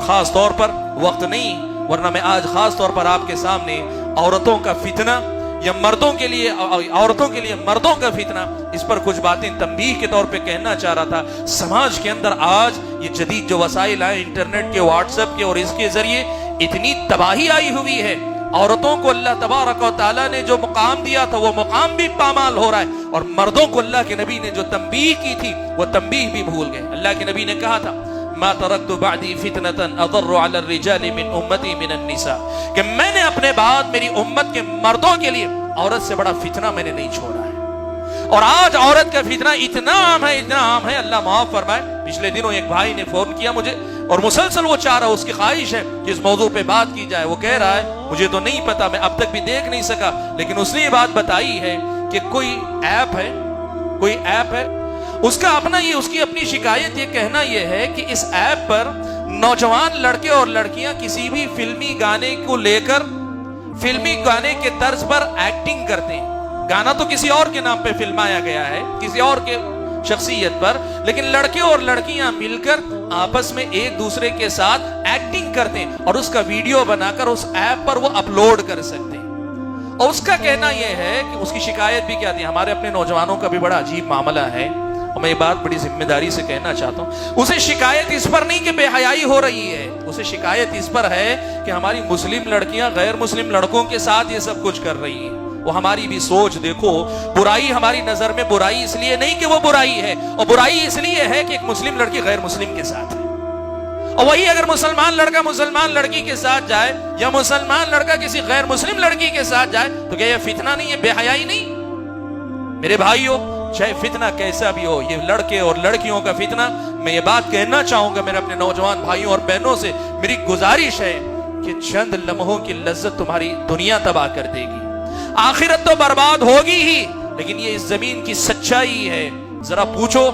खास तौर पर वक्त नहीं, वरना मैं आज खास तौर पर आपके सामने औरतों का फितना या मर्दों के लिए औरतों के लिए मर्दों का फितना, इस पर कुछ बातें तंबीह के तौर पे कहना चाह रहा था। समाज के अंदर आज ये जदीद जो वसाइल आए इंटरनेट के, व्हाट्सएप के, और इसके जरिए इतनी तबाही आई हुई है। औरतों को अल्लाह तबारक व तआला ने जो मुकाम दिया था वो मुकाम भी पामाल हो रहा है, और मर्दों को अल्लाह के नबी ने जो तंबीह की थी वो तंबीह भी भूल गए। अल्लाह के नबी ने कहा था, मा तरक्तु बअदी फितनतन अदर्रु अला रिजाली मिन उम्मती मिनन निसा, कि मैंने अपने बाद मेरी उम्मत के मर्दों के लिए औरत से बड़ा फितना मैंने नहीं छोड़ा है। और आज औरत का फितना इतना आम है, इतना आम है, अल्लाह माफ फरमाए। पिछले दिनों एक भाई ने फोन किया मुझे, और मुसलसल वो चाह रहा, उसकी ख्वाहिश है कि इस मौजू पे बात की जाए। वो कह रहा है मुझे तो नहीं पता, मैं अब तक भी देख नहीं सका, लेकिन उसने ये बात बताई है कि कोई ऐप है उसका अपना, ये उसकी अपनी शिकायत, ये कहना ये है कि इस ऐप पर नौजवान लड़के और लड़कियां किसी भी फिल्मी गाने को लेकर फिल्मी गाने के तर्ज पर एक्टिंग करते हैं। गाना तो किसी और के नाम पे फिल्माया गया है, किसी और के शख्सियत पर, लेकिन लड़के और लड़कियां मिलकर आपस में एक दूसरे के साथ एक्टिंग करते हैं और उसका वीडियो बनाकर उस ऐप पर वो अपलोड कर सकते हैं। और उसका कहना यह है कि उसकी शिकायत भी क्या थी, हमारे अपने नौजवानों का भी बड़ा अजीब मामला है, और मैं ये बात बड़ी जिम्मेदारी से कहना चाहता हूं। उसे शिकायत इस पर नहीं कि बेहयाई हो रही है, उसे शिकायत इस पर है कि हमारी मुस्लिम लड़कियां गैर मुस्लिम लड़कों के साथ ये सब कुछ कर रही हैं। वो हमारी भी सोच देखो, बुराई हमारी नजर में बुराई इसलिए नहीं कि वो बुराई है, और बुराई इसलिए है कि एक मुस्लिम लड़की गैर मुस्लिम के साथ है। और वही अगर मुसलमान लड़का मुसलमान लड़की के साथ जाए, या मुसलमान लड़का किसी गैर मुस्लिम लड़की के साथ जाए, तो क्या यह फितना नहीं है, बेहयाई नहीं? मेरे भाइयों, चाहे फितना कैसा भी हो, ये लड़के और लड़कियों का फितना, मैं ये बात कहना चाहूंगा मेरे अपने नौजवान भाइयों और बहनों से, मेरी गुजारिश है कि चंद लम्हों की लज्जत तुम्हारी दुनिया तबाह कर देगी, आखिरत तो बर्बाद होगी ही। लेकिन ये इस जमीन की सच्चाई है। जरा पूछो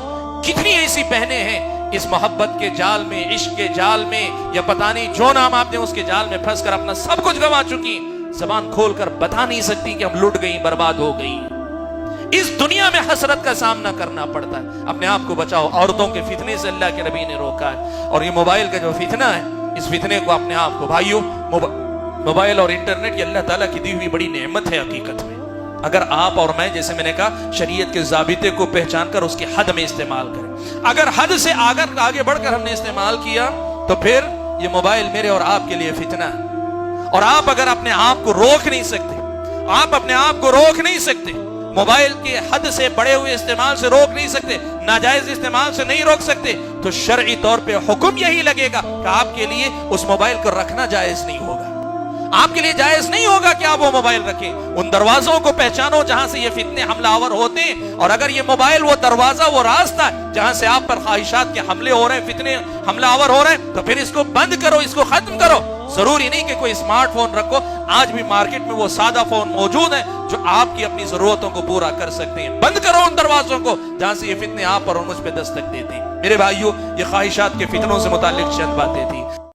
कितनी ऐसी बहनें हैं इस मोहब्बत के जाल में, इश्क के जाल में, या पता नहीं जो नाम आप दें उसके जाल में फंसकर अपना सब कुछ गंवा चुकी, जबान खोलकर बता नहीं सकती कि हम लुट गई, बर्बाद हो गई। इस दुनिया में हसरत का सामना करना पड़ता है। अपने आप को बचाओ, औरतों के फितने से अल्लाह के नबी ने रोका है। और ये मोबाइल का जो फितना है, इस फितने को अपने आप को, भाइयों, मोबाइल और इंटरनेट ये अल्लाह ताला की दी हुई बड़ी नेमत है हकीकत में। अगर आप और मैं, जैसे मैंने कहा, शरीयत के ज़ाबिते को पहचान कर उसकी हद में इस्तेमाल करें। अगर हद से आगे बढ़कर हमने इस्तेमाल किया तो फिर ये मोबाइल मेरे और आपके लिए फितना है। और आप अगर अपने आप को रोक नहीं सकते, आप अपने आप को रोक नहीं सकते, मोबाइल के हद से बड़े हुए इस्तेमाल से रोक नहीं सकते, नाजायज इस्तेमाल से नहीं रोक सकते, तो शरई तौर पे हुक्म यही लगेगा कि आपके लिए उस मोबाइल को रखना जायज नहीं होगा। आपके लिए जायज नहीं होगा कि आप वो मोबाइल रखें। उन दरवाजों को पहचानो जहां से ये फितने हमलावर होते हैं, और अगर ये मोबाइल वो दरवाजा, वो रास्ता जहां से आप पर ख्वाहिशात के हमले हो रहे हैं, फितने हमलावर हो रहे हैं, तो फिर इसको बंद करो, इसको खत्म करो। जरूरी नहीं कि कोई स्मार्टफोन रखो, आज भी मार्केट में वो सादा फोन मौजूद है जो आपकी अपनी जरूरतों को पूरा कर सकते हैं। बंद करो उन दरवाजों को जहां से ये फितने आप और मुझ पे दस्तक देते हैं। मेरे भाइयों, ये ख्वाहिशात के फितनों से मुताल्लिक चंद बातें थी।